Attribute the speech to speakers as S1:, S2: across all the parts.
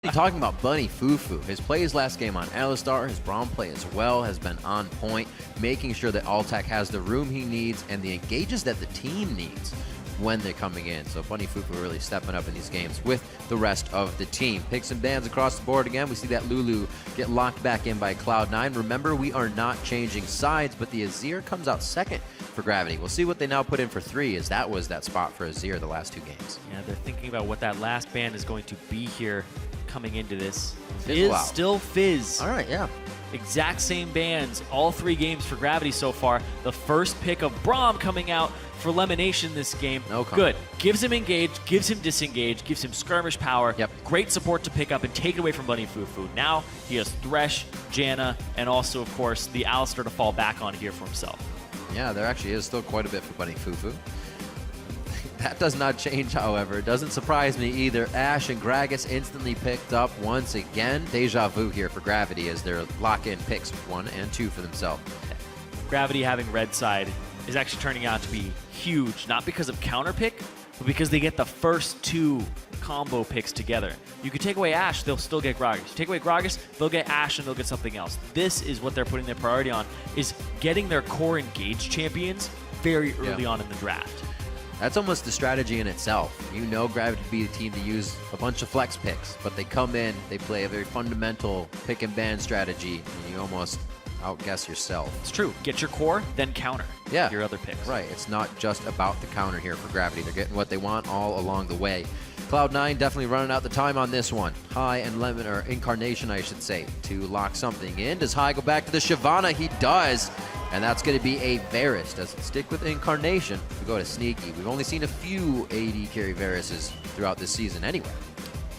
S1: You're talking about Bunny Fufu. His plays last game on Alistar, his Braum play as well has been on point, making sure that Altec has the room he needs and the engages that the team needs when they're coming in. So Bunny Fufu really stepping up in these games with the rest of the team. Picks and bans across the board again. We see that Lulu get locked back in by Cloud9. Remember, we are not changing sides, but the Azir comes out second for Gravity. We'll see what they now put in for 3, as that was that spot for Azir the last 2 games.
S2: Yeah, they're thinking about what that last ban is going to be here coming into this.
S1: Fizzle out.
S2: Still Fizz.
S1: All right, yeah.
S2: Exact same bans, all 3 games for Gravity so far. The first pick of Braum coming out for Lemonation this game.
S1: No comment.
S2: Good. Gives him engage, gives him disengage, gives him skirmish power.
S1: Yep.
S2: Great support to pick up and take it away from Bunny Fufu. Now he has Thresh, Janna, and also, of course, the Alistar to fall back on here for himself.
S1: Yeah, there actually is still quite a bit for Bunny Fufu. That does not change, however. It doesn't surprise me either. Ashe and Gragas instantly picked up once again. Deja vu here for Gravity as they're lock-in picks 1 and 2 for themselves.
S2: Gravity having red side is actually turning out to be huge, not because of counter pick, but because they get the first 2 combo picks together. You could take away Ashe, they'll still get Gragas. You take away Gragas, they'll get Ashe and they'll get something else. This is what they're putting their priority on, is getting their core engaged champions very early on in the draft.
S1: That's almost the strategy in itself. You know Gravity to be the team to use a bunch of flex picks, but they come in, they play a very fundamental pick and ban strategy, and you almost outguess yourself.
S2: It's true. Get your core, then counter your other picks.
S1: Right. It's not just about the counter here for Gravity. They're getting what they want all along the way. Cloud9 definitely running out the time on this one. High and Lemon, or Incarnation, I should say, to lock something in. Does High go back to the Shyvana? He does. And that's going to be a Varus. Does it stick with Incarnation? We go to Sneaky. We've only seen a few AD carry Varuses throughout this season anyway.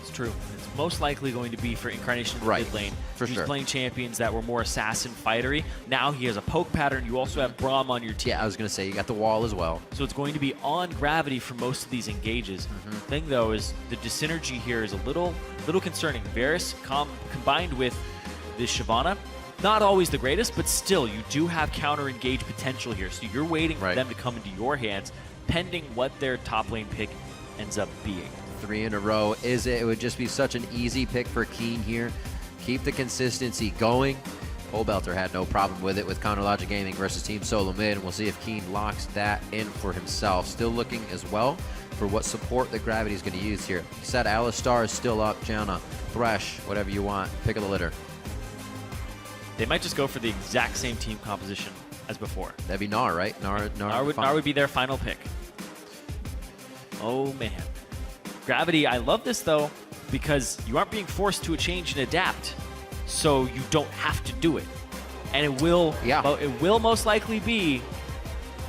S2: It's true. It's most likely going to be for Incarnation in the mid lane. He's playing champions that were more assassin fightery. Now he has a poke pattern. You also have Braum on your team.
S1: Yeah, I was going to say, you got the wall as well.
S2: So it's going to be on Gravity for most of these engages. The thing, though, is the dyssynergy here is a little concerning. Varus combined with this Shyvana, not always the greatest, but still, you do have counter-engage potential here. So you're waiting for them to come into your hands, pending what their top lane pick ends up being.
S1: 3 in a row, is it? It would just be such an easy pick for Keen here. Keep the consistency going. Belter had no problem with it with Counter Logic Gaming versus Team Solo Mid, and we'll see if Keen locks that in for himself. Still looking as well for what support that Gravity is going to use here. He said Alistar is still up, Janna, Thresh, whatever you want. Pick of the litter.
S2: They might just go for the exact same team composition as before.
S1: That'd be Gnar, right?
S2: Gnar would be their final pick. Oh, man. Gravity, I love this, though, because you aren't being forced to change and adapt, so you don't have to do it. And it will, it will most likely be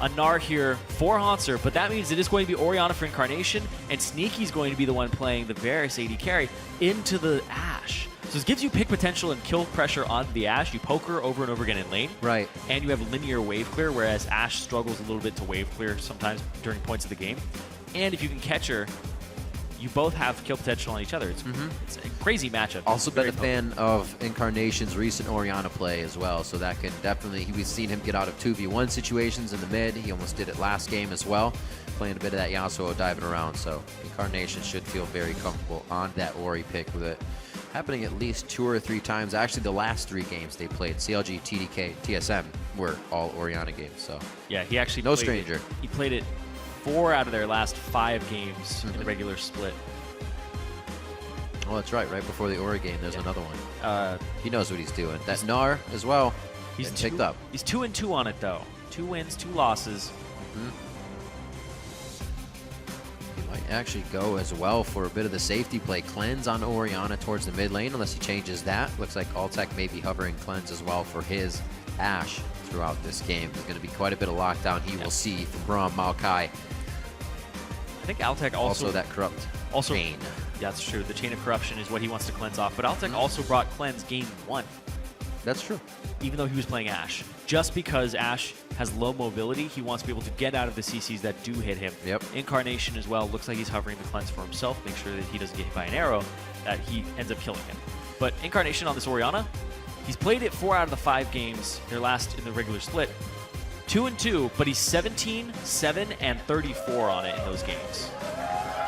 S2: a Gnar here for Haunter, but that means it is going to be Orianna for Incarnation, and Sneaky's going to be the one playing the Varus AD carry into the Ashe. So this gives you pick potential and kill pressure on the Ashe. You poke her over and over again in lane.
S1: Right.
S2: And you have linear wave clear, whereas Ashe struggles a little bit to wave clear sometimes during points of the game. And if you can catch her, you both have kill potential on each other. It's a crazy matchup.
S1: Also been a fan of Incarnation's recent Orianna play as well, so that can definitely, we've seen him get out of 2v1 situations in the mid. He almost did it last game as well, playing a bit of that Yasuo diving around. So Incarnation should feel very comfortable on that Ori pick with it happening at least 2 or 3 times. Actually, the last 3 games they played, CLG, TDK, TSM, were all Orianna games. So
S2: yeah, he actually
S1: no stranger.
S2: He played it 4 out of their last 5 games in the regular split.
S1: Oh, that's right. Right before the Ori game, there's another one. He knows what he's doing. That Gnar as well. He's picked up.
S2: He's 2-2 on it though. 2 wins, 2 losses.
S1: Might actually go as well for a bit of the safety play. Cleanse on Orianna towards the mid lane, unless he changes that. Looks like Altec may be hovering Cleanse as well for his Ashe throughout this game. There's going to be quite a bit of lockdown he will see from Braum, Maokai.
S2: I think Altec also
S1: that corrupt chain.
S2: Yeah, that's true. The chain of corruption is what he wants to cleanse off. But Altec also brought Cleanse game 1.
S1: That's true.
S2: Even though he was playing Ashe. Just because Ashe has low mobility, he wants to be able to get out of the CCs that do hit him.
S1: Yep.
S2: Incarnation as well. Looks like he's hovering the cleanse for himself. Make sure that he doesn't get hit by an arrow, that he ends up killing him. But Incarnation on this Orianna, he's played it 4 out of the 5 games, their last in the regular split. 2-2, but he's 17, 7, and 34 on it in those games.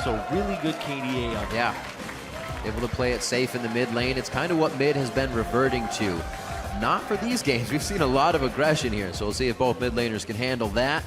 S2: So really good KDA on
S1: Yeah. able to play it safe in the mid lane. It's kind of what mid has been reverting to. Not for these games. We've seen a lot of aggression here, so we'll see if both mid laners can handle that.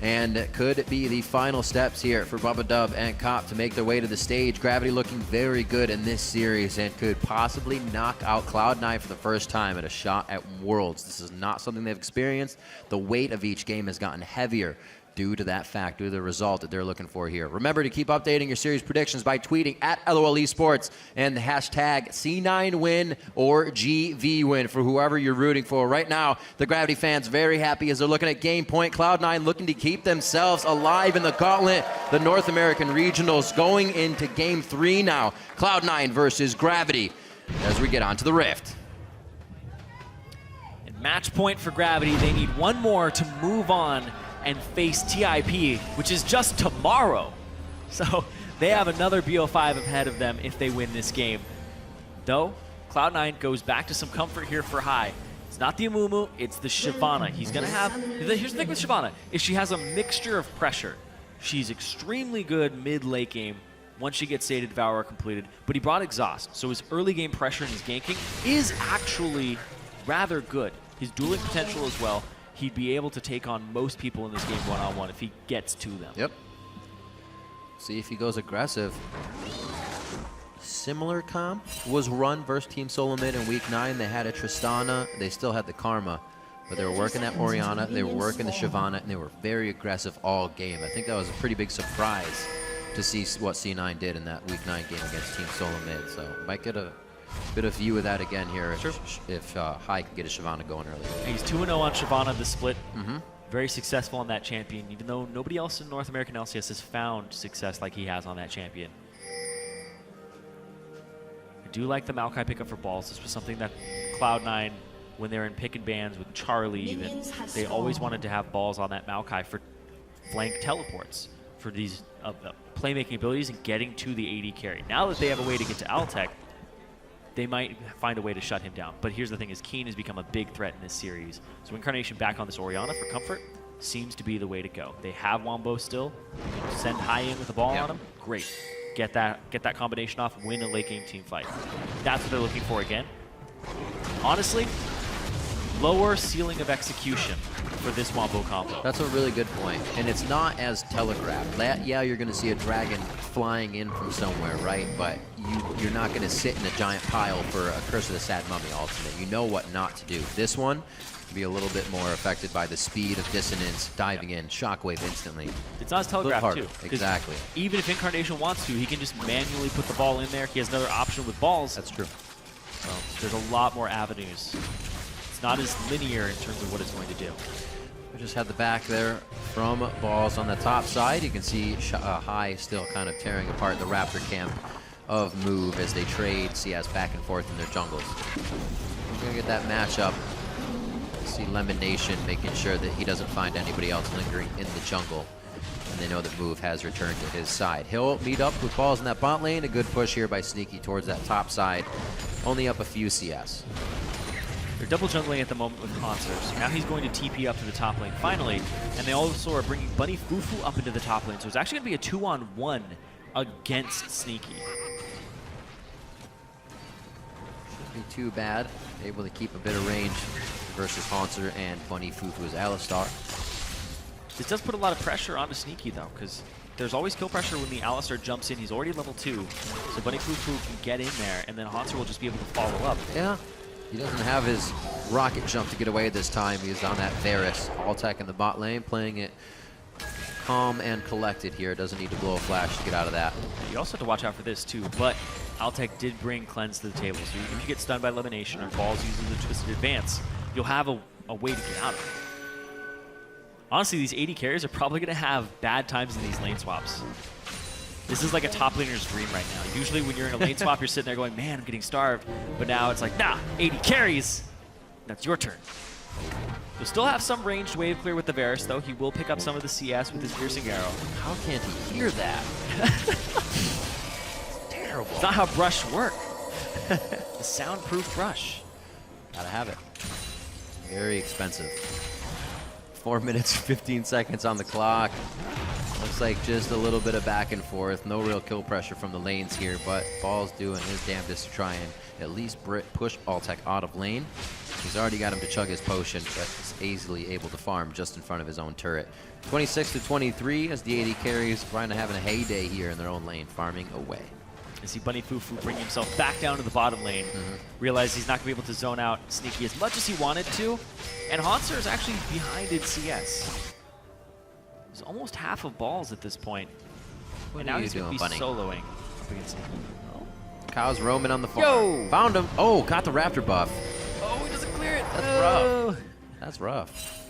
S1: And could it be the final steps here for Bubba Dub and Cop to make their way to the stage? Gravity looking very good in this series and could possibly knock out Cloud9 for the first time at a shot at Worlds. This is not something they've experienced. The weight of each game has gotten heavier due to that fact, due to the result that they're looking for here. Remember to keep updating your series predictions by tweeting at LOL Esports and the hashtag C9 win or GV win for whoever you're rooting for. Right now, the Gravity fans very happy as they're looking at game point. Cloud9 looking to keep themselves alive in the gauntlet. The North American Regionals going into game 3 now. Cloud9 versus Gravity as we get onto the Rift.
S2: And match point for Gravity. They need one more to move on and face TIP, which is just tomorrow. So they have another BO5 ahead of them if they win this game. Though, Cloud9 goes back to some comfort here for High. It's not the Amumu, it's the Shyvana. He's gonna have, here's the thing with Shyvana, is she has a mixture of pressure. She's extremely good mid-late game once she gets Sated Devourer completed, but he brought Exhaust, so his early game pressure and his ganking is actually rather good. His dueling potential as well. He'd be able to take on most people in this game one-on-one if he gets to them.
S1: Yep. See if he goes aggressive. Similar comp was run versus Team Solo Mid in Week 9. They had a Tristana. They still had the Karma. But they were working that Orianna. They were working the Shyvana. And they were very aggressive all game. I think that was a pretty big surprise to see what C9 did in that Week 9 game against Team Solo Mid. So might get a bit of view of that again here if High can get a Shyvana going early.
S2: He's 2-0 on Shyvana this split. Very successful on that champion, even though nobody else in North American LCS has found success like he has on that champion. I do like the Maokai pickup for balls. This was something that Cloud9, when they're in pick and bans with Charlie even, they always wanted to have balls on that Maokai for flank teleports, for these playmaking abilities and getting to the AD carry. Now that they have a way to get to Altec, they might find a way to shut him down. But here's the thing, is Keen has become a big threat in this series. So Incarnation back on this Orianna for comfort seems to be the way to go. They have Wombo still. Send High in with the ball on him. Great. Get that combination off, win a late game team fight. That's what they're looking for again. Honestly, lower ceiling of execution for this Wombo combo.
S1: That's a really good point. And it's not as telegraphed. Yeah, you're going to see a dragon flying in from somewhere, right? But you're not going to sit in a giant pile for a Curse of the Sad Mummy ultimate. You know what not to do. This one can be a little bit more affected by the speed of dissonance, diving in, shockwave instantly.
S2: It's not as telegraphed too.
S1: Exactly.
S2: Even if Incarnation wants to, he can just manually put the ball in there. He has another option with balls.
S1: That's true.
S2: So there's a lot more avenues. It's not as linear in terms of what it's going to do.
S1: We just had the back there from balls on the top side. You can see High still kind of tearing apart the Raptor camp of Move as they trade CS back and forth in their jungles. We're going to get that matchup. See Lemon Nation making sure that he doesn't find anybody else lingering in the jungle. And they know that Move has returned to his side. He'll meet up with balls in that bot lane. A good push here by Sneaky towards that top side. Only up a few CS.
S2: They're double jungling at the moment with Concert. So now he's going to TP up to the top lane finally. And they also are bringing Bunny Fufu up into the top lane. So it's actually going to be a 2-on-1 against Sneaky.
S1: Shouldn't be too bad. Able to keep a bit of range versus Haunter and Bunny Fufu's Alistar.
S2: This does put a lot of pressure onto Sneaky though, because there's always kill pressure when the Alistar jumps in. He's already level 2, so Bunny Fufu can get in there, and then Haunter will just be able to follow up.
S1: Yeah. He doesn't have his rocket jump to get away this time. He's on that Varus. Altec in the bot lane, playing it calm and collected here. Doesn't need to blow a flash to get out of that.
S2: You also have to watch out for this too, but Altec did bring Cleanse to the table, so if you get stunned by Elimination or Balls uses the Twisted Advance, you'll have a way to get out of it. Honestly, these AD carries are probably going to have bad times in these lane swaps. This is like a top laner's dream right now. Usually when you're in a lane swap, you're sitting there going, man, I'm getting starved. But now it's like, nah, 80 carries. That's your turn. You'll still have some ranged wave clear with the Varus, though. He will pick up some of the CS with his Piercing Arrow.
S1: How can't he hear that? Terrible.
S2: It's not how brush work. The soundproof brush.
S1: Gotta have it. Very expensive. 4 minutes, 15 seconds on the clock. Looks like just a little bit of back and forth. No real kill pressure from the lanes here, but Ball's doing his damnedest to try and at least push Alltech out of lane. He's already got him to chug his potion, but is easily able to farm just in front of his own turret. 26-23 as the AD carries Rhino having a heyday here in their own lane, farming away.
S2: I see Bunny Fufu bring himself back down to the bottom lane. Realize he's not going to be able to zone out Sneaky as much as he wanted to. And Haunter is actually behind in CS. He's almost half of balls at this point. And now he's going to be soloing up against Sneaky. Oh.
S1: Kyle's roaming on the farm. Found him. Oh, got the Raptor buff.
S2: Oh, he doesn't clear it.
S1: That's rough. That's rough.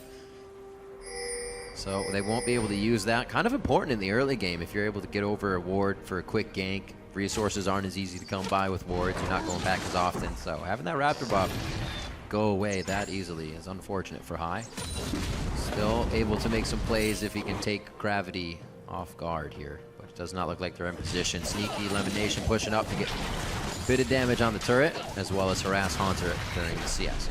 S1: So they won't be able to use that. Kind of important in the early game if you're able to get over a ward for a quick gank. Resources aren't as easy to come by with wards. You're not going back as often. So having that Raptor buff go away that easily is unfortunate for High. Still able to make some plays if he can take Gravity off guard here. But it does not look like they're in position. Sneaky Elimination pushing up to get a bit of damage on the turret, as well as harass Haunter during the CS.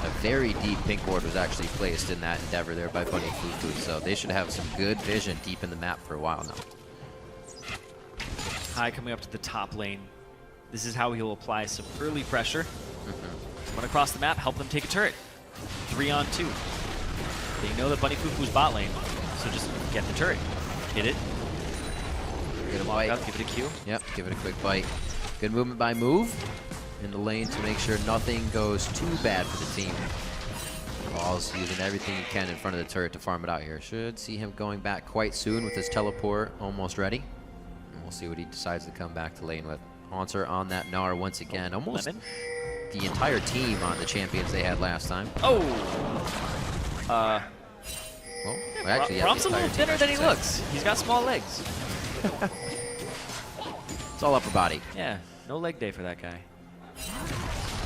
S1: A very deep pink ward was actually placed in that endeavor there by Bunny Fufu, so they should have some good vision deep in the map for a while now.
S2: High coming up to the top lane. This is how he'll apply some early pressure. Run across the map, help them take a turret. 3-on-2. They know that Bunny Fufu's bot lane, so just get the turret. Hit it.
S1: Get a bite.
S2: Give it a Q.
S1: Yep, give it a quick bite. Good movement by Move in the lane to make sure nothing goes too bad for the team. Ball's using everything he can in front of the turret to farm it out here. Should see him going back quite soon with his teleport almost ready. And we'll see what he decides to come back to lane with. Haunter on that Gnar once again. Almost the entire team on the champions they had last time.
S2: Oh!
S1: Well, actually, yeah,
S2: Brom's a little thinner than he looks. He's got small legs.
S1: It's all upper body.
S2: Yeah, no leg day for that guy.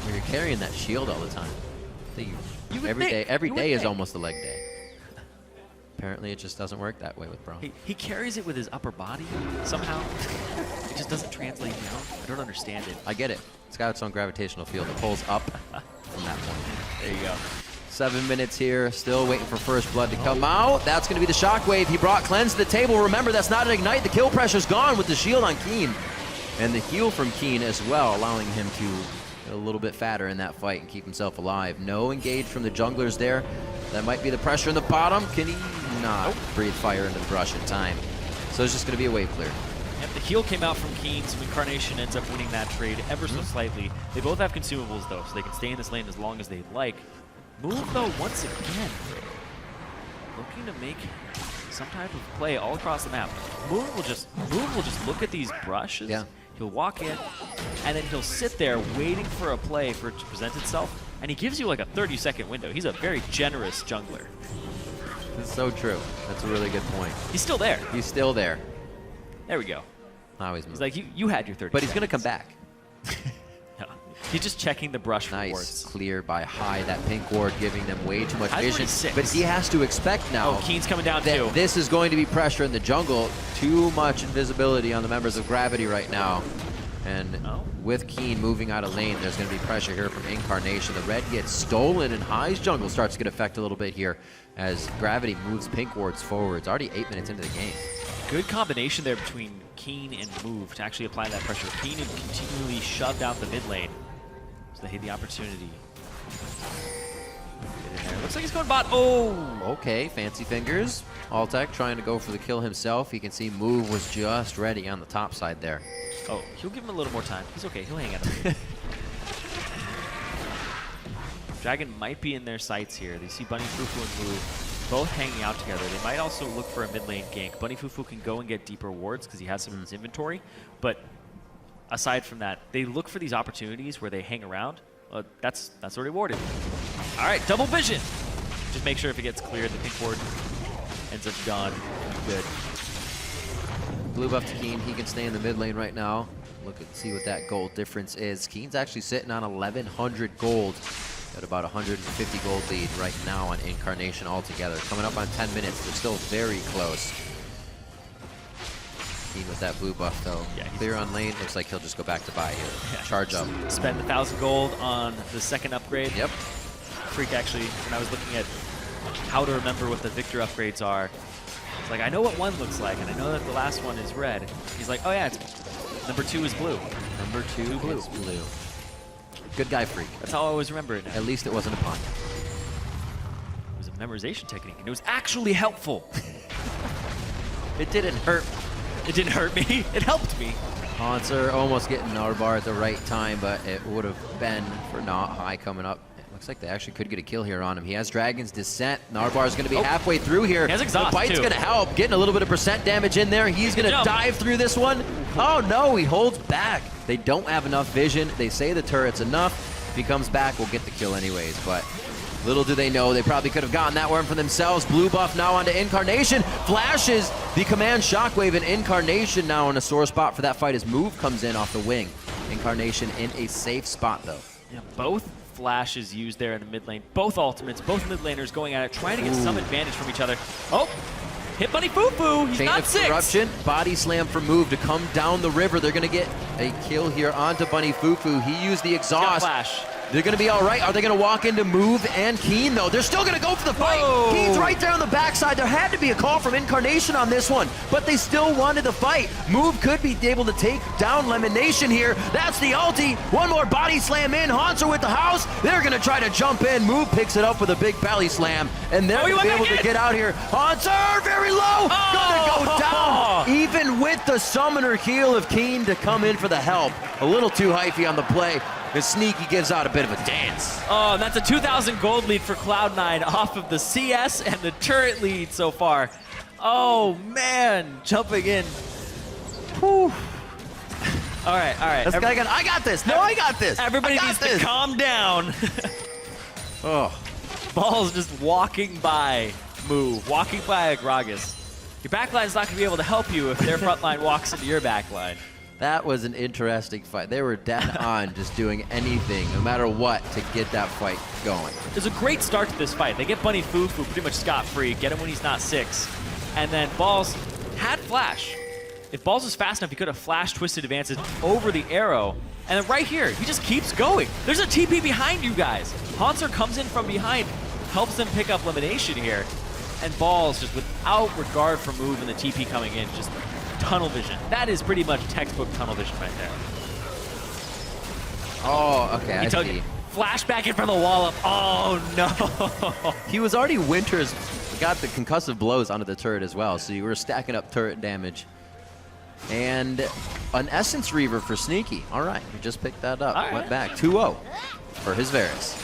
S1: When you're carrying that shield all the time. Every day is almost a leg day. Apparently, it just doesn't work that way with Brom.
S2: He carries it with his upper body somehow. It just doesn't translate down. I don't understand it.
S1: I get it. It's got its own gravitational field. It pulls up from that point.
S2: There you go.
S1: 7 minutes here. Still waiting for First Blood to come out. That's going to be the Shockwave. He brought Cleanse to the table. Remember, that's not an Ignite. The kill pressure's gone with the shield on Keen. And the heal from Keen as well, allowing him to get a little bit fatter in that fight and keep himself alive. No engage from the junglers there. That might be the pressure in the bottom. Can he not breathe fire into the brush in time? So it's just going to be a wave clear.
S2: Yep, the heal came out from Keen, so Incarnation ends up winning that trade ever so slightly. They both have consumables, though, so they can stay in this lane as long as they'd like. Move, though, once again, looking to make some type of play all across the map. Move will just look at these brushes.
S1: Yeah.
S2: He'll walk in, and then he'll sit there waiting for a play for it to present itself, and he gives you like a 30-second window. He's a very generous jungler.
S1: That's so true. That's a really good point.
S2: He's still there.
S1: He's still there.
S2: There we go.
S1: Now he's moving.
S2: He's like, you had your 30
S1: But he's
S2: seconds.
S1: going to come back.
S2: Yeah. He's just checking the brush
S1: Nice.
S2: rewards.
S1: Clear by High. That pink ward giving them way too much
S2: High's
S1: vision.
S2: 46.
S1: But he has to expect now
S2: Oh, Keen's coming down
S1: that
S2: too.
S1: this is going to be pressure in the jungle. Too much invisibility on the members of Gravity right now. And with Keen moving out of lane, there's going to be pressure here from Incarnation. The red gets stolen, and High's jungle starts to get affected a little bit here as Gravity moves pink wards forward. It's already 8 minutes into the game.
S2: Good combination there between Keen and Move to actually apply that pressure. Keen had continually shoved out the mid lane, so they had the opportunity. Get in there. Looks like he's going bot. Oh!
S1: Okay, fancy fingers. Alltech trying to go for the kill himself. You can see Move was just ready on the top side there.
S2: Oh, he'll give him a little more time. He's okay. He'll hang out a bit. Dragon might be in their sights here. They see Bunny Fufu and Move both hanging out together. They might also look for a mid lane gank. Bunny Fufu can go and get deeper wards because he has some in his inventory. But aside from that, they look for these opportunities where they hang around. That's already warded. All right, double vision. Just make sure if it gets cleared, the pink ward ends up gone. Good.
S1: Blue buff to Keen. He can stay in the mid lane right now. Look and see what that gold difference is. Keen's actually sitting on 1,100 gold. Got about 150 gold lead right now on Incarnation altogether. Coming up on 10 minutes. They're still very close. Keen with that blue buff though. Yeah, clear on lane. Looks like he'll just go back to buy here. Yeah, charge up.
S2: Spend 1,000 gold on the second upgrade.
S1: Yep.
S2: Freak actually, when I was looking at how to remember what the Victor upgrades are, It's like, I know what 1 looks like, and I know that the last one is red. He's like, oh yeah, it's number 2 is blue.
S1: Number 2
S2: blue.
S1: is blue. Good guy freak.
S2: That's how I always remember it now.
S1: At least it wasn't a pun.
S2: It was a memorization technique, and it was actually helpful.
S1: It didn't hurt.
S2: It didn't hurt me. It helped me.
S1: Hauntzer almost getting Narbar at the right time, but it would have been for not high coming up. It looks like they actually could get a kill here on him. He has Dragon's Descent. Narbar's going to be halfway through here.
S2: He has exhaust,
S1: the bite's
S2: too.
S1: going to help, getting a little bit of percent damage in there. He's going to dive through this one. Oh no, he holds back. They don't have enough vision. They say the turret's enough. If he comes back, we'll get the kill anyways, but little do they know, they probably could have gotten that one for themselves. Blue buff now onto Incarnation. Flashes the command Shockwave, and Incarnation now in a sore spot for that fight as Move comes in off the wing. Incarnation in a safe spot though.
S2: Yeah, both flashes used there in the mid lane. Both ultimates, both mid laners going at it, trying to get some advantage from each other. Oh, hit Bunny Foo-Foo, he's
S1: Chain
S2: not
S1: of
S2: 6.
S1: Corruption, body slam for Move to come down the river. They're gonna get a kill here onto Bunny Foo-Foo. He used the exhaust.
S2: Flash.
S1: They're going to be all right. Are they going to walk into Move and Keen, though? They're still going to go for the fight.
S2: Whoa.
S1: Keen's right there on the backside. There had to be a call from Incarnation on this one, but they still wanted the fight. Move could be able to take down Lemon Nation here. That's the ulti. One more body slam in. Hauntzer with the house. They're going to try to jump in. Move picks it up with a big belly slam, and they're going to be able to get out here. Hauntzer, very low. Going to go down. Even with the summoner heal of Keen to come in for the help. A little too hyphy on the play. The Sneaky gives out a bit of a dance.
S2: Oh, and that's a 2,000 gold lead for Cloud9 off of the CS and the turret lead so far. Oh, man, jumping in. Whew. All right.
S1: I got this. No, I got this.
S2: Everybody needs to calm down.
S1: Oh.
S2: Ball's just walking by Move, walking by Agragas. Your backline's not going to be able to help you if their front line walks into your backline.
S1: That was an interesting fight. They were dead on just doing anything, no matter what, to get that fight going.
S2: There's a great start to this fight. They get Bunny Foo-Foo pretty much scot-free, get him when he's not 6. And then Balls had Flash. If Balls was fast enough, he could have Flash twisted advances over the arrow. And then right here, he just keeps going. There's a TP behind you guys. Hauntzer comes in from behind, helps them pick up elimination here. And Balls, just without regard for Move and the TP coming in, just tunnel vision. That is pretty much textbook tunnel vision right there.
S1: Oh, okay, I see.
S2: Flashback in from the wall up. Oh, no.
S1: He was already Winters, got the concussive blows onto the turret as well, so you were stacking up turret damage. And an Essence Reaver for Sneaky. All right, he just picked that up. Went back 2-0 for his Varus.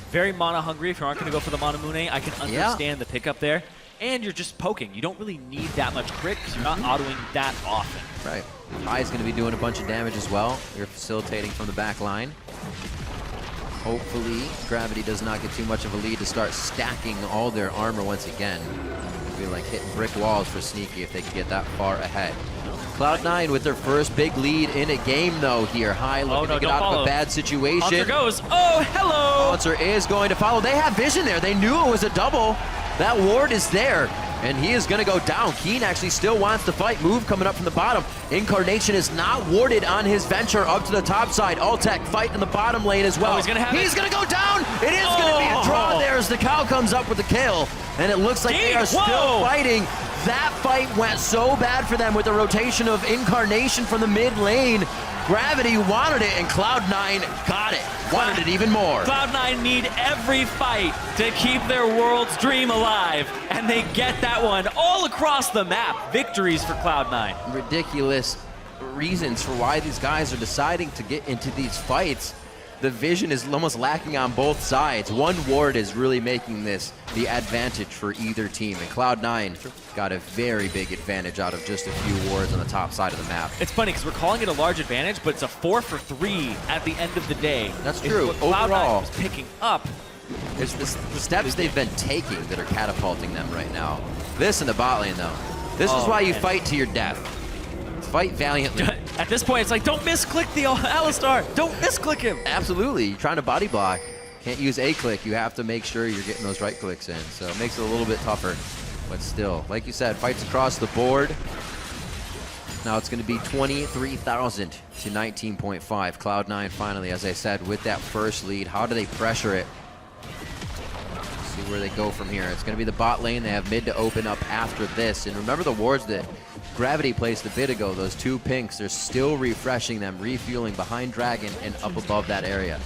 S2: Very mana hungry. If you aren't going to go for the Mana Mune, I can understand the pickup there. And you're just poking. You don't really need that much crit because you're not autoing that often.
S1: Right. Hai's going to be doing a bunch of damage as well. You're facilitating from the back line. Hopefully, Gravity does not get too much of a lead to start stacking all their armor once again. It'd be like hitting brick walls for Sneaky if they could get that far ahead. Cloud9 with their first big lead in a game, though, here. Hai looking to get out of a bad situation.
S2: Hauntzer goes. Oh, hello!
S1: Hauntzer is going to follow. They have vision there. They knew it was a double. That ward is there, and he is going to go down. Keen actually still wants to fight. Move coming up from the bottom. Incarnation is not warded on his venture up to the top side. Altec fight in the bottom lane as well.
S2: He's going
S1: to go down. It is going to be a draw there as the cow comes up with the kill, and it looks like they are still fighting. That fight went so bad for them with the rotation of Incarnation from the mid lane. Gravity wanted it, and Cloud9 got it. Wanted it even more.
S2: Cloud9 need every fight to keep their world's dream alive, and they get that one all across the map. Victories for Cloud9.
S1: Ridiculous reasons for why these guys are deciding to get into these fights. The vision is almost lacking on both sides. One ward is really making this the advantage for either team, and Cloud9 got a very big advantage out of just a few wards on the top side of the map.
S2: It's funny because we're calling it a large advantage, but it's a 4 for 3 at the end of the day.
S1: That's true.
S2: Overall, was picking up.
S1: It's the steps they've been taking that are catapulting them right now. This in the bot lane, though. This is why you fight to your death. Fight valiantly.
S2: At this point, it's like, don't misclick the Alistar. Don't misclick him.
S1: Absolutely. You're trying to body block. Can't use a click. You have to make sure you're getting those right clicks in. So it makes it a little bit tougher. But still, like you said, fights across the board. Now it's going to be 23,000 to 19.5. Cloud9 finally, as I said, with that first lead. How do they pressure it? Let's see where they go from here. It's going to be the bot lane. They have mid to open up after this. And remember the wards that Gravity placed a bit ago, those 2 pinks, they're still refreshing them, refueling behind Dragon and up above that area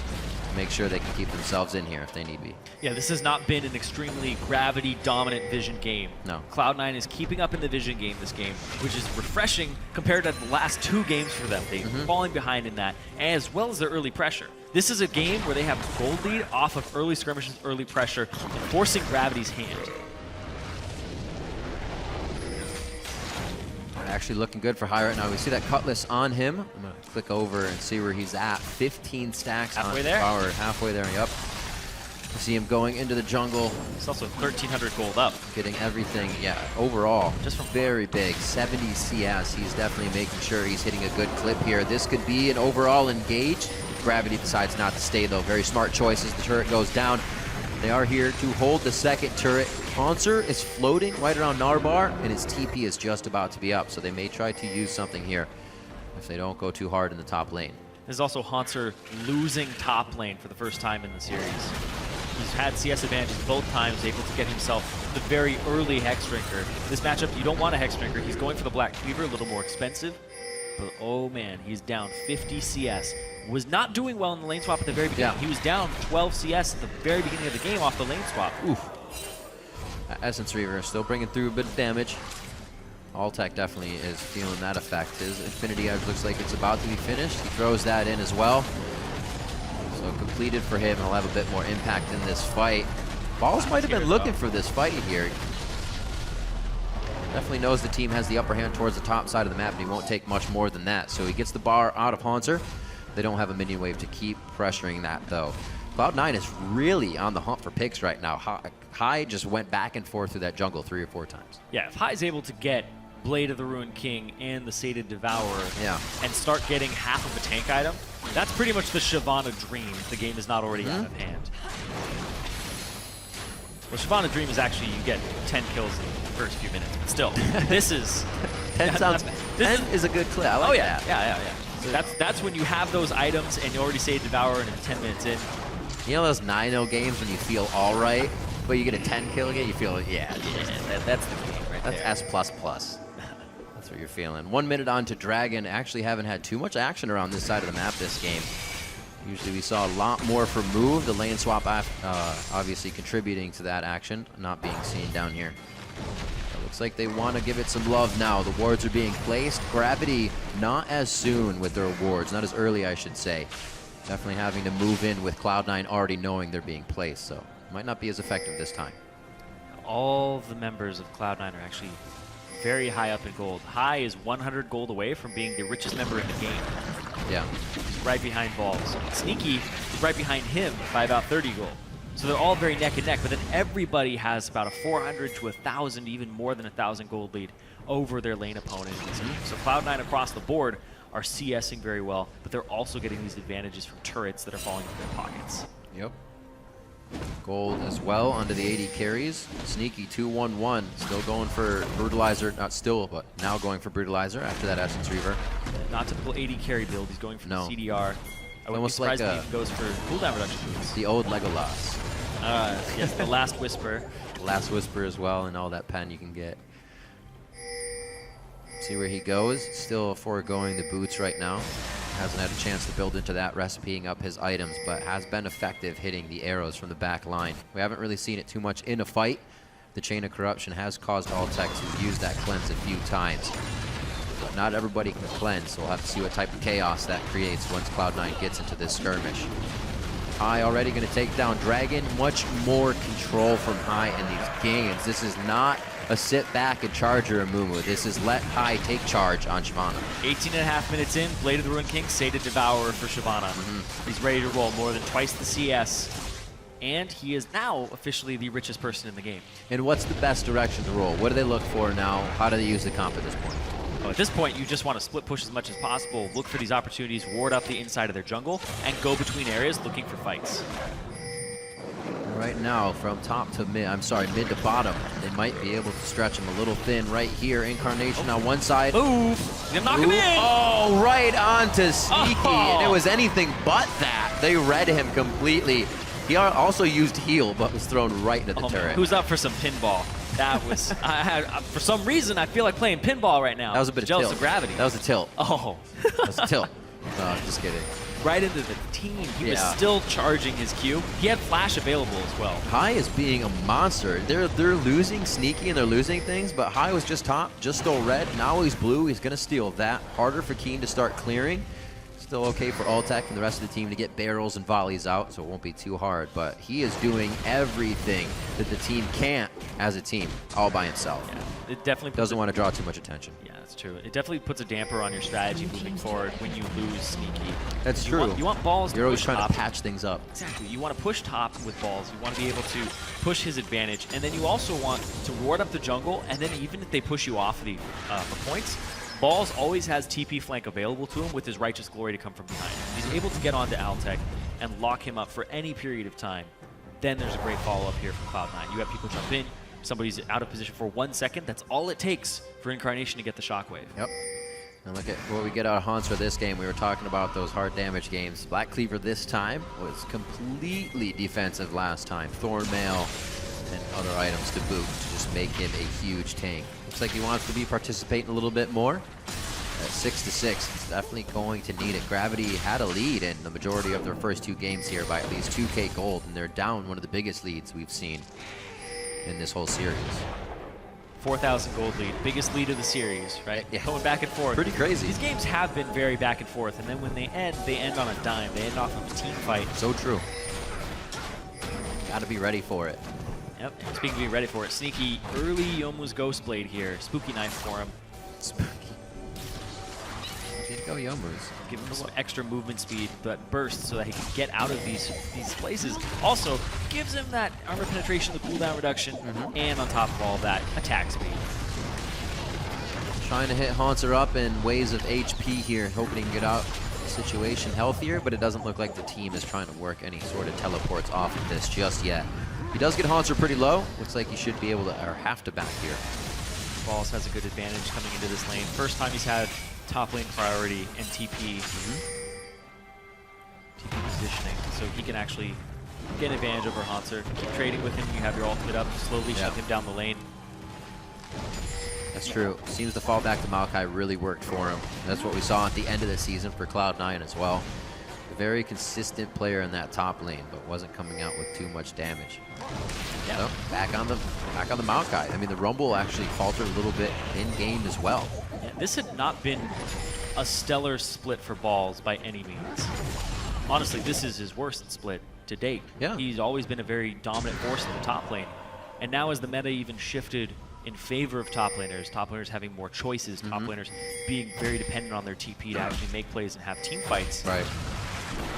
S1: to make sure they can keep themselves in here if they need be.
S2: Yeah, this has not been an extremely Gravity-dominant Vision game.
S1: No.
S2: Cloud9 is keeping up in the Vision game this game, which is refreshing compared to the last 2 games for them. They're falling behind in that, as well as their early pressure. This is a game where they have a gold lead off of early skirmishes, early pressure, and forcing Gravity's hand.
S1: Actually looking good for High right now. We see that Cutlass on him. I'm going to click over and see where he's at. 15 stacks
S2: halfway
S1: on
S2: there.
S1: Power. Halfway there, yep. You see him going into the jungle.
S2: He's also 1,300 gold up.
S1: Getting everything, yeah, overall, just from very big. 70 CS. He's definitely making sure he's hitting a good clip here. This could be an overall engage. Gravity decides not to stay, though. Very smart choices. The turret goes down. They are here to hold the second turret. Haunter is floating right around Narbar, and his TP is just about to be up, so they may try to use something here if they don't go too hard in the top lane.
S2: There's also Haunter losing top lane for the first time in the series. He's had CS advantages both times, able to get himself the very early Hexdrinker. This matchup, you don't want a Hexdrinker. He's going for the Black Cleaver, a little more expensive. But oh man, he's down 50 CS. Was not doing well in the lane swap at the very beginning.
S1: Yeah.
S2: He was down 12 CS at the very beginning of the game off the lane swap.
S1: Oof. Essence Reaver still bringing through a bit of damage. Alltech definitely is feeling that effect. His Infinity Edge looks like it's about to be finished. He throws that in as well. So completed for him. He'll have a bit more impact in this fight. Balls might have been looking for this fight here. Definitely knows the team has the upper hand towards the top side of the map, and he won't take much more than that. So he gets the bar out of Haunter. They don't have a minion wave to keep pressuring that, though. Cloud9 is really on the hunt for picks right now. High just went back and forth through that jungle 3 or 4 times.
S2: Yeah, if High is able to get Blade of the Ruined King and the Sated Devourer and start getting half of a tank item, that's pretty much the Shyvana dream if the game is not already out of hand. Well, Shyvana dream is actually you get 10 kills in the first few minutes, but still, this is...
S1: 10 sounds... 10 is a good clip. I like that.
S2: Yeah. That's when you have those items and you already Sated Devourer and it's 10 minutes in.
S1: You know those 9-0 games when you feel all right, but you get a 10-kill game, you feel, that's the game right there. That's S++. That's what you're feeling. 1 minute on to Dragon. Actually haven't had too much action around this side of the map this game. Usually we saw a lot more for Move. The lane swap obviously contributing to that action, not being seen down here. It looks like they want to give it some love now. The wards are being placed. Gravity not as soon with their wards, not as early I should say. Definitely having to move in with Cloud9 already knowing they're being placed, so might not be as effective this time.
S2: All the members of Cloud9 are actually very high up in gold. High is 100 gold away from being the richest member in the game.
S1: Yeah.
S2: He's right behind Balls. Sneaky is right behind him by about 30 gold. So they're all very neck and neck, but then everybody has about a 400 to 1,000, even more than 1,000 gold lead over their lane opponent in this game. So Cloud9 across the board are CSing very well, but they're also getting these advantages from turrets that are falling into their pockets.
S1: Yep. Gold as well onto the 80 carries. Sneaky 2-1-1, still going for Brutalizer, not still, but now going for Brutalizer after that Essence Reaver.
S2: Not typical 80 carry build, he's going for the CDR. I wouldn't be surprised if he goes for cooldown reduction boots.
S1: The old Legolas.
S2: Yes, the Last Whisper.
S1: Last Whisper as well, and all that pen you can get. See where he goes. Still foregoing the boots right now. Hasn't had a chance to build into that, recipeing up his items, but has been effective hitting the arrows from the back line. We haven't really seen it too much in a fight. The Chain of Corruption has caused Alltech to use that cleanse a few times. But not everybody can cleanse, so we'll have to see what type of chaos that creates once Cloud9 gets into this skirmish. High already going to take down Dragon. Much more control from High in these games. This is not a sit back and charger Amumu. This is let High take charge on Shyvana.
S2: 18.5 minutes in, Blade of the Ruined King, Sated Devourer for Shyvana. He's ready to roll more than twice the CS. And he is now officially the richest person in the game.
S1: And what's the best direction to roll? What do they look for now? How do they use the comp at this point?
S2: Well, at this point, you just want to split push as much as possible, look for these opportunities, ward up the inside of their jungle, and go between areas looking for fights.
S1: Right now, from top to mid, mid to bottom, they might be able to stretch him a little thin right here. Incarnation on one side.
S2: Move! He's gonna knock him in!
S1: Oh, right onto Sneaky. And it was anything but that. They read him completely. He also used heal, but was thrown right into the turret.
S2: Man, who's up for some pinball? That was, for some reason, I feel like playing pinball right now.
S1: That was a bit of
S2: jealous
S1: tilt.
S2: of gravity.
S1: That was a tilt.
S2: Oh.
S1: That was a tilt. No, just kidding.
S2: Right into the team. He was still charging his Q. He had flash available as well.
S1: High is being a monster. They're losing sneaky and they're losing things, but High was just top, just stole red. Now he's blue. He's going to steal that. Harder for Keen to start clearing. Still okay for Altec and the rest of the team to get barrels and volleys out, so it won't be too hard. But he is doing everything that the team can't as a team, all by himself.
S2: Yeah, it definitely
S1: doesn't want to draw too much attention.
S2: Yeah, that's true. It definitely puts a damper on your strategy moving forward when you lose sneaky.
S1: That's true.
S2: You want balls.
S1: You're always
S2: push
S1: trying
S2: top.
S1: to patch things up.
S2: Exactly. You want to push top with balls. You want to be able to push his advantage, and then you also want to ward up the jungle. And then even if they push you off the for points. Balls always has TP flank available to him with his Righteous Glory to come from behind. He's able to get onto Altec and lock him up for any period of time. Then there's a great follow-up here from Cloud9. You have people jump in, somebody's out of position for 1 second. That's all it takes for Incarnation to get the shockwave.
S1: Yep. And look at what we get out of Hans for this game. We were talking about those hard damage games. Black Cleaver this time was completely defensive last time. Thornmail and other items to boot to just make him a huge tank. Looks like he wants to be participating a little bit more. At 6-6, it's definitely going to need it. Gravity had a lead in the majority of their first 2 games here by at least 2K gold, and they're down one of the biggest leads we've seen in this whole series.
S2: 4,000 gold lead, biggest lead of the series, right?
S1: Yeah.
S2: Going back and forth.
S1: Pretty crazy.
S2: These games have been very back and forth, and then when they end on a dime. They end off of a team fight.
S1: So true. Got to be ready for it.
S2: Yep, speaking of being ready for it, sneaky early Yomu's Ghost Blade here. Spooky knife for him.
S1: Spooky. Did go Yomu's.
S2: Give him some extra movement speed, but burst so that he can get out of these places. Also, gives him that armor penetration, the cooldown reduction, and on top of all that, attack speed.
S1: Trying to hit Haunter up in waves of HP here, hoping he can get out of the situation healthier, but it doesn't look like the team is trying to work any sort of teleports off of this just yet. He does get Haunter pretty low. Looks like he should be able to, or have to back here.
S2: Balls has a good advantage coming into this lane. First time he's had top lane priority and TP. TP positioning, so he can actually get an advantage over Haunter. Keep trading with him, you have your ultimate up, slowly shove him down the lane.
S1: That's true. Seems the fall back to Maokai really worked for him. That's what we saw at the end of the season for Cloud9 as well. A very consistent player in that top lane, but wasn't coming out with too much damage.
S2: Yeah.
S1: So back on the Maokai. I mean, the Rumble actually faltered a little bit in game as well.
S2: Yeah, this had not been a stellar split for Balls by any means. Honestly, this is his worst split to date.
S1: Yeah.
S2: He's always been a very dominant force in the top lane. And now as the meta even shifted in favor of top laners having more choices, top laners being very dependent on their TP to actually make plays and have team fights.
S1: Right.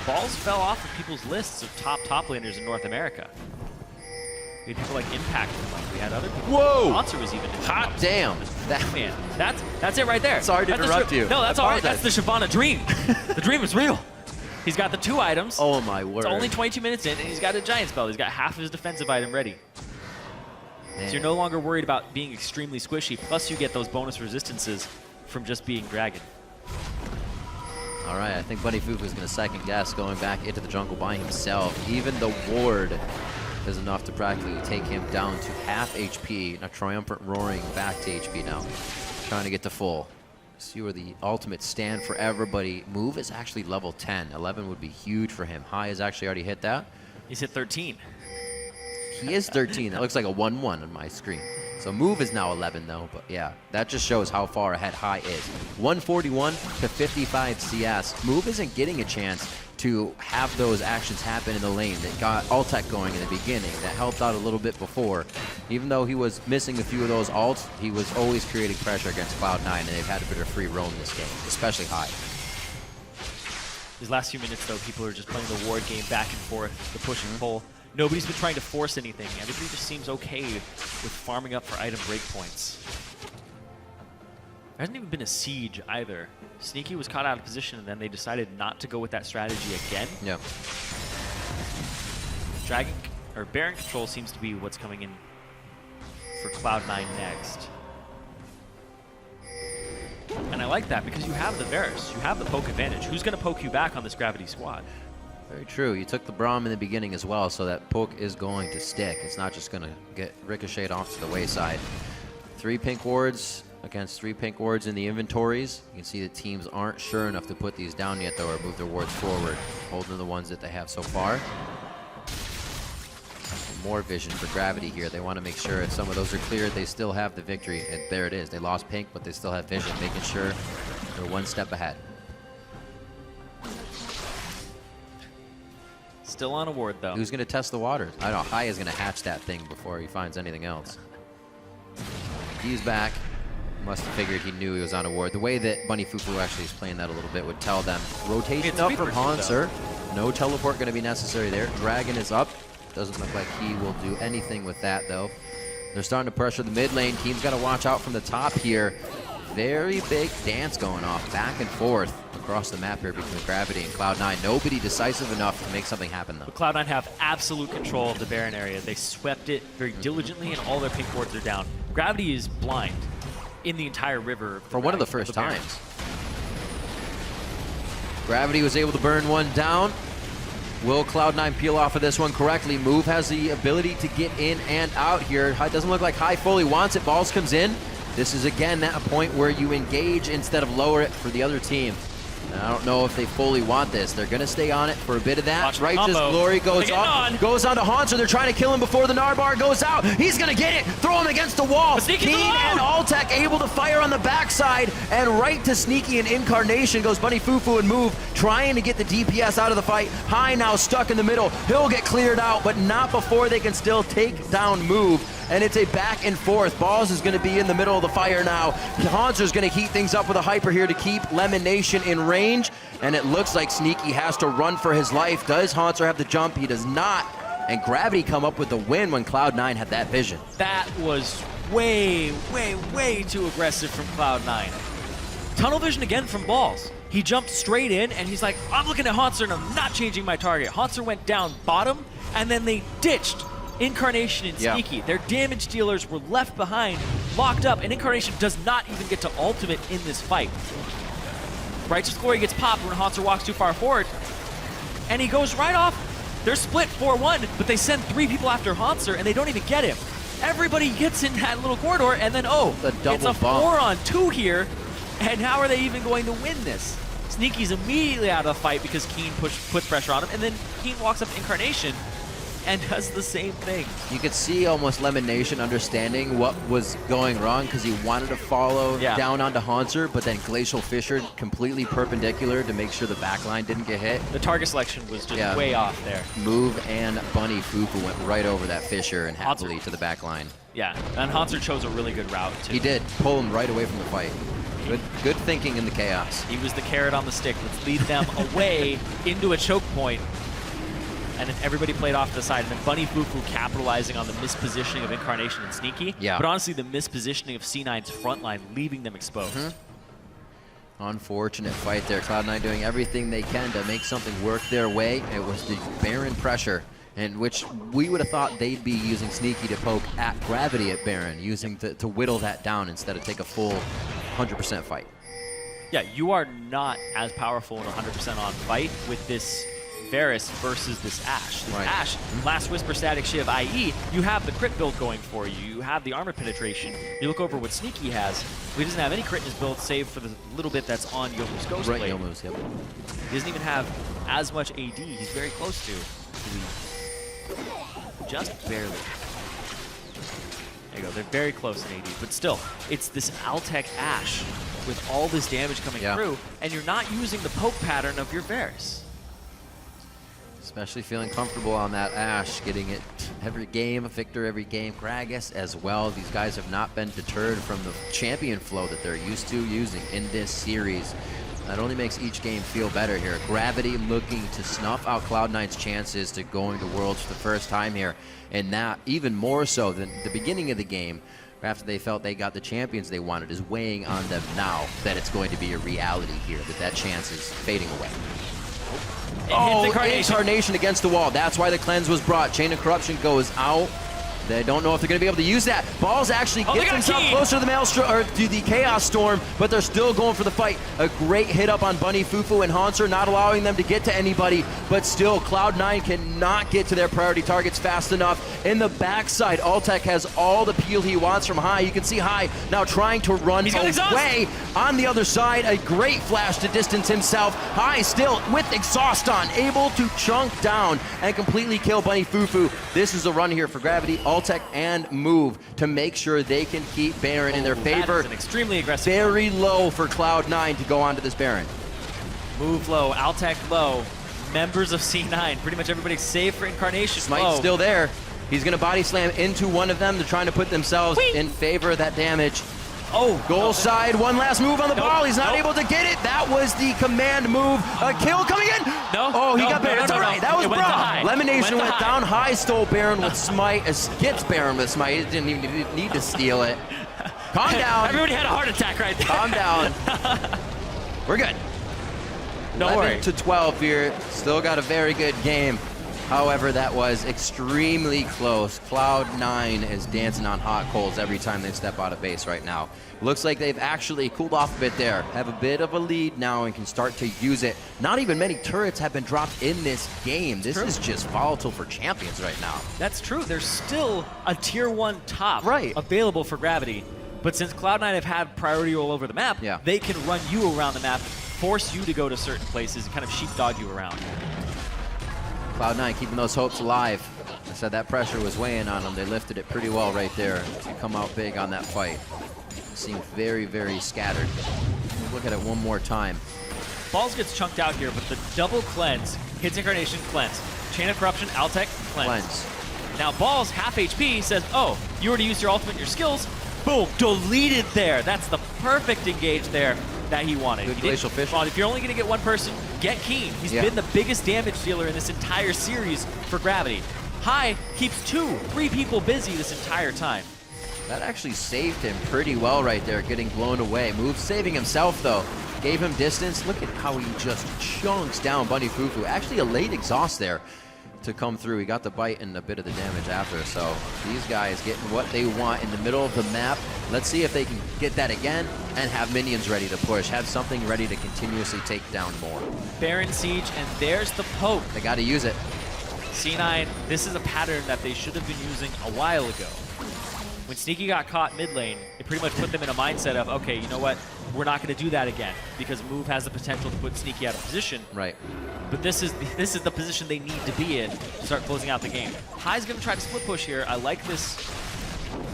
S2: Balls fell off of people's lists of top laners in North America. We had people like Impact, we had other people.
S1: Whoa!
S2: Monster was even in the
S1: Hot damn!
S2: Man, that's it right there.
S1: Sorry to interrupt you.
S2: No, that's all right. That's the Shyvana dream. The dream is real. He's got the 2 items.
S1: Oh my word.
S2: It's only 22 minutes in, and he's got a giant spell. He's got half of his defensive item ready.
S1: Man.
S2: So you're no longer worried about being extremely squishy, plus you get those bonus resistances from just being Dragon.
S1: All right, I think Bunny Fufu is going to second guess going back into the jungle by himself. Even the ward is enough to practically take him down to half HP. Now Triumphant Roaring back to HP now. Trying to get to full. See where the ultimate stand for everybody. Move is actually level 10. 11 would be huge for him. High has actually already hit that.
S2: He's hit 13.
S1: He is 13. That looks like a 1-1 on my screen. So Move is now 11 though, but yeah, that just shows how far ahead High is. 141 to 55 CS. Move isn't getting a chance to have those actions happen in the lane that got Altec going in the beginning, that helped out a little bit before. Even though he was missing a few of those ults, he was always creating pressure against Cloud9, and they've had a bit of free roam this game, especially High.
S2: These last few minutes though, people are just playing the ward game back and forth, the push and pull. Nobody's been trying to force anything. Everybody just seems okay with farming up for item breakpoints. There hasn't even been a siege either. Sneaky was caught out of position, and then they decided not to go with that strategy again.
S1: Yeah.
S2: Baron control seems to be what's coming in for Cloud9 next. And I like that because you have the Varus, you have the poke advantage. Who's going to poke you back on this Gravity squad?
S1: Very true. You took the Braum in the beginning as well, so that poke is going to stick. It's not just going to get ricocheted off to the wayside. 3 pink wards against 3 pink wards in the inventories. You can see the teams aren't sure enough to put these down yet, though, or move their wards forward, holding the ones that they have so far. More vision for Gravity here. They want to make sure if some of those are cleared, they still have the victory. And there it is. They lost pink, but they still have vision, making sure they're 1 step ahead.
S2: Still on a ward, though.
S1: Who's going to test the waters? I don't know. Hai is going to hatch that thing before he finds anything else. He's back. Must have figured he knew he was on a ward. The way that Bunny Fufu actually is playing that a little bit would tell them. Rotation up from Hanser. No teleport going to be necessary there. Dragon is up. Doesn't look like he will do anything with that, though. They're starting to pressure the mid lane. Team's got to watch out from the top here. Very big dance going off back and forth across the map here between Gravity and Cloud9. Nobody decisive enough to make something happen, though.
S2: But Cloud9 have absolute control of the Baron area. They swept it very diligently, and all their pink wards are down. Gravity is blind in the entire river.
S1: For one of the first times. Gravity was able to burn one down. Will Cloud9 peel off of this one correctly? Move has the ability to get in and out here. It doesn't look like Hai fully wants it. Balls comes in. This is again that point where you engage instead of lower it for the other team. And I don't know if they fully want this. They're going to stay on it for a bit of that. Righteous Glory goes up, goes on to Hanser. They're trying to kill him before the Narbar goes out. He's going to get it. Throw him against the wall. Keen and Altec able to fire on the backside. And right to Sneaky and Incarnation goes Bunny Fufu and Move, trying to get the DPS out of the fight. Hai now stuck in the middle. He'll get cleared out, but not before they can still take down Move. And it's a back and forth. Balls is going to be in the middle of the fire now. Hanser's going to heat things up with a hyper here to keep Lemon Nation in range. And it looks like Sneaky has to run for his life. Does Hanser have the jump? He does not. And Gravity come up with the win when Cloud9 had that vision.
S2: That was way, way, way too aggressive from Cloud9. Tunnel vision again from Balls. He jumped straight in, and he's like, I'm looking at Hanser, and I'm not changing my target. Hanser went down bottom, and then they ditched Incarnation and Sneaky. Their damage dealers were left behind, locked up, and Incarnation does not even get to ultimate in this fight. Righteous Glory gets popped when Hanser walks too far forward, and he goes right off. They're split 4-1, but they send 3 people after Hanser, and they don't even get him. Everybody gets in that little corridor, and then, it's a 4-on-2 here, and how are they even going to win this? Sneaky's immediately out of the fight because Keen puts pressure on him, and then Keen walks up to Incarnation and does the same thing.
S1: You could see almost Lemon Nation understanding what was going wrong because he wanted to follow down onto Hanser, but then Glacial Fissure completely perpendicular to make sure the backline didn't get hit.
S2: The target selection was just way off there.
S1: Move and Bunny Fufu went right over that Fissure and happily to the backline.
S2: Yeah, and Hanser chose a really good route too.
S1: He did, pull him right away from the fight. Good thinking in the chaos.
S2: He was the carrot on the stick. Let's lead them away into a choke point. And then everybody played off to the side. And then Bunny Fufu capitalizing on the mispositioning of Incarnation and Sneaky.
S1: Yeah.
S2: But honestly, the mispositioning of C9's front line, leaving them exposed.
S1: Unfortunate fight there. Cloud9 doing everything they can to make something work their way. It was the Baron pressure, in which we would have thought they'd be using Sneaky to poke at Gravity at Baron, using to whittle that down instead of take a full 100% fight.
S2: Yeah, you are not as powerful in a 100% on fight with this Varus versus this Ashe. This Ashe, Last Whisper Static Shiv, i.e. you have the crit build going for you. You have the armor penetration. You look over what Sneaky has. He doesn't have any crit in his build save for the little bit that's on Yomu's Ghost Blade.
S1: Yomu's, yep.
S2: He doesn't even have as much AD. He's very close to. Just barely. There you go. They're very close in AD. But still, it's this Altec Ashe with all this damage coming through, and you're not using the poke pattern of your Varus.
S1: Especially feeling comfortable on that Ashe, getting it every game, Victor every game, Gragas as well. These guys have not been deterred from the champion flow that they're used to using in this series. That only makes each game feel better here. Gravity looking to snuff out Cloud9's chances to going to Worlds for the first time here. And now, even more so than the beginning of the game, after they felt they got the champions they wanted, is weighing on them now that it's going to be a reality here, that chance is fading away. Incarnation against the wall. That's why the cleanse was brought. Chain of Corruption goes out. They don't know if they're going to be able to use that. Balls actually gets himself closer to the Maelstrom, or to the Chaos Storm, but they're still going for the fight. A great hit up on Bunny Fufu and Haunter, not allowing them to get to anybody, but still Cloud9 cannot get to their priority targets fast enough. In the backside, Altec has all the peel he wants from High. You can see High now trying to run away on the other side. A great flash to distance himself. High still with exhaust on, able to chunk down and completely kill Bunny Fufu. This is a run here for Gravity, Altec, and Move to make sure they can keep Baron in their favor.
S2: That is an extremely aggressive.
S1: Very low for Cloud9 to go onto this Baron.
S2: Move low, Altec low. Members of C9, pretty much everybody save for Incarnation.
S1: Smite's still there. He's going to body slam into one of them. They're trying to put themselves in favor of that damage. Goal side, one last move on the ball. He's not able to get it. That was the command move. A kill coming in. He got Baron. It's all right. That was Brawl. Elimination went down. High stole Baron with Smite. Gets Baron with Smite. He didn't even need to steal it. Calm down.
S2: Everybody had a heart attack right there.
S1: Calm down. We're good.
S2: Don't worry.
S1: 11-12 here. Still got a very good game. However, that was extremely close. Cloud9 is dancing on hot coals every time they step out of base right now. Looks like they've actually cooled off a bit there. Have a bit of a lead now and can start to use it. Not even many turrets have been dropped in this game. This is just volatile for champions right now.
S2: That's true. There's still a tier 1 top available for Gravity. But since Cloud9 have had priority all over the map, they can run you around the map, force you to go to certain places, and kind of sheepdog you around.
S1: Cloud9 keeping those hopes alive. I said that pressure was weighing on them. They lifted it pretty well right there to come out big on that fight. Seemed very, very scattered. Look at it one more time.
S2: Balls gets chunked out here, but the double cleanse hits Incarnation, cleanse. Chain of Corruption, Altec, cleanse. Now Balls, half HP, says, oh, you already used your ultimate and your skills. Boom, deleted there. That's the perfect engage there that he wanted.
S1: Good Glacial Fish.
S2: Well, if you're only going to get one person, get Keen. He's been the biggest damage dealer in this entire series for Gravity. High keeps 2-3 people busy this entire time.
S1: That actually saved him pretty well right there, getting blown away. Move saving himself, though. Gave him distance. Look at how he just chunks down Bunny Fufu. Actually a late exhaust there to come through. He got the bite and a bit of the damage after. So these guys getting what they want in the middle of the map. Let's see if they can get that again and have minions ready to push. Have something ready to continuously take down more.
S2: Baron Siege, and there's the poke.
S1: They got to use it.
S2: C9, this is a pattern that they should have been using a while ago. When Sneaky got caught mid lane, it pretty much put them in a mindset of, okay, you know what? We're not going to do that again because Move has the potential to put Sneaky out of position.
S1: Right.
S2: But this is the position they need to be in to start closing out the game. High's going to try to split push here. I like this.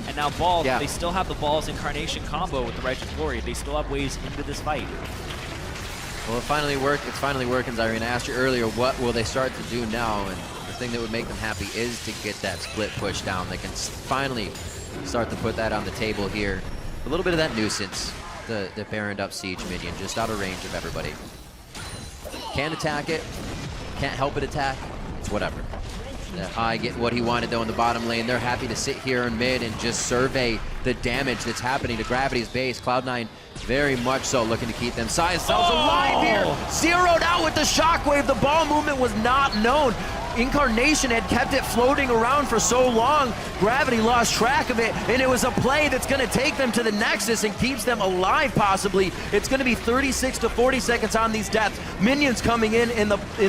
S2: And now Balls, they still have the Balls Incarnation combo with the Righteous Glory. They still have ways into this fight.
S1: Well, it finally worked. It's finally working, Zyrene. I asked you earlier, what will they start to do now? And the thing that would make them happy is to get that split push down. They can finally start to put that on the table here. A little bit of that nuisance, the Baroned up Siege minion, just out of range of everybody. Can't attack it, can't help it attack, it's whatever. High getting what he wanted though in the bottom lane. They're happy to sit here in mid and just survey the damage that's happening to Gravity's base. Cloud9 very much so looking to keep themselves alive here. Zeroed out with the shockwave. The ball movement was not known. Incarnation had kept it floating around for so long, Gravity lost track of it, and it was a play that's going to take them to the Nexus and keeps them alive possibly. It's going to be 36 to 40 seconds on these deaths. Minions coming in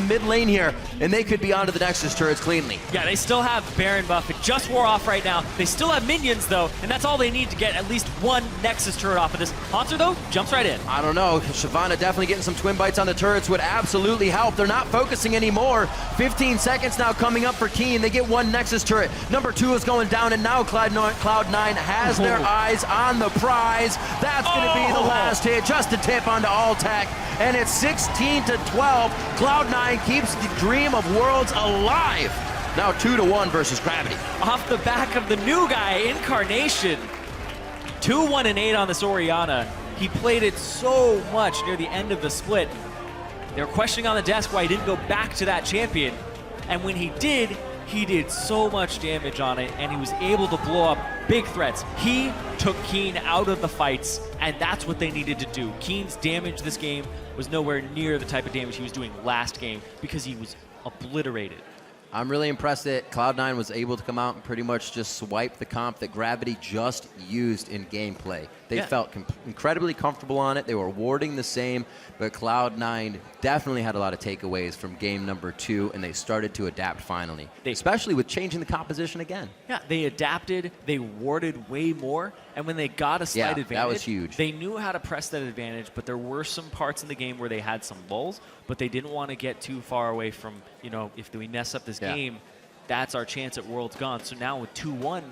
S1: mid lane here, and they could be onto the Nexus turrets cleanly.
S2: Yeah, they still have Baron buff. It just wore off right now. They still have minions, though, and that's all they need to get at least one Nexus turret off of this. Haunter, though, jumps right in.
S1: I don't know. Shyvana definitely getting some twin bites on the turrets would absolutely help. They're not focusing anymore. 15 seconds now coming up for Keen. They get one Nexus turret. Number 2 is going down, and now Cloud9 has their eyes on the prize. That's going to be the last hit. Just a tip onto Altec, and it's 16 to 12. Cloud9 keeps the dream of worlds alive. Now 2-1 versus Gravity.
S2: Off the back of the new guy, Incarnation. 2-1-8 on this Orianna. He played it so much near the end of the split. They were questioning on the desk why he didn't go back to that champion. And when he did so much damage on it, and he was able to blow up big threats. He took Keen out of the fights, and that's what they needed to do. Keen's damage this game was nowhere near the type of damage he was doing last game because he was obliterated.
S1: I'm really impressed that Cloud9 was able to come out and pretty much just swipe the comp that Gravity just used in gameplay. They felt incredibly comfortable on it. They were warding the same, but Cloud9 definitely had a lot of takeaways from game number 2, and they started to adapt finally, especially with changing the composition again.
S2: Yeah, they adapted. They warded way more, and when they got a slight advantage,
S1: that was huge.
S2: They knew how to press that advantage, but there were some parts in the game where they had some lulls, but they didn't want to get too far away from, you know, if we mess up this game, that's our chance at Worlds gone. So now with 2-1,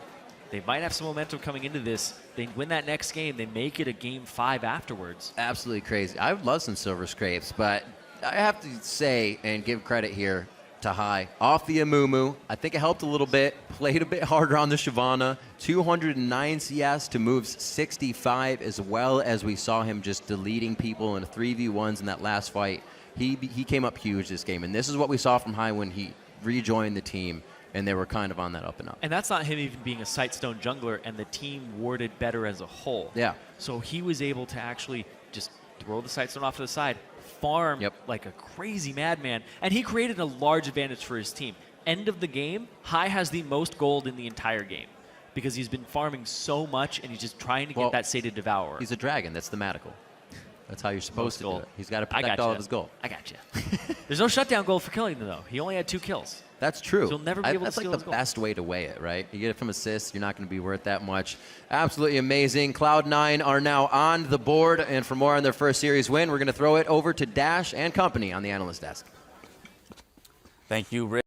S2: they might have some momentum coming into this. They win that next game. They make it a game 5 afterwards.
S1: Absolutely crazy. I would love some Silver Scrapes, but I have to say and give credit here to High. Off the Amumu, I think it helped a little bit. Played a bit harder on the Shyvana. 209 CS to Move's 65, as well as we saw him just deleting people in 3v1s in that last fight. He came up huge this game, and this is what we saw from High when he rejoined the team, and they were kind of on that up and up.
S2: And that's not him even being a Sightstone jungler, and the team warded better as a whole.
S1: Yeah.
S2: So he was able to actually just throw the Sightstone off to the side, farm like a crazy madman, and he created a large advantage for his team. End of the game, High has the most gold in the entire game because he's been farming so much, and he's just trying to get that Sated Devourer.
S1: He's a dragon. That's thematical. That's how you're supposed to do it. He's got to protect all of his gold.
S2: I got you. There's no shutdown gold for killing him, though. He only had 2 kills.
S1: That's true.
S2: So he'll never be able to steal his
S1: That's like
S2: gold.
S1: the best way to weigh it, right? You get it from assists, you're not going to be worth that much. Absolutely amazing. Cloud9 are now on the board, and for more on their first series win, we're going to throw it over to Dash and company on the analyst desk.
S3: Thank you, Rick.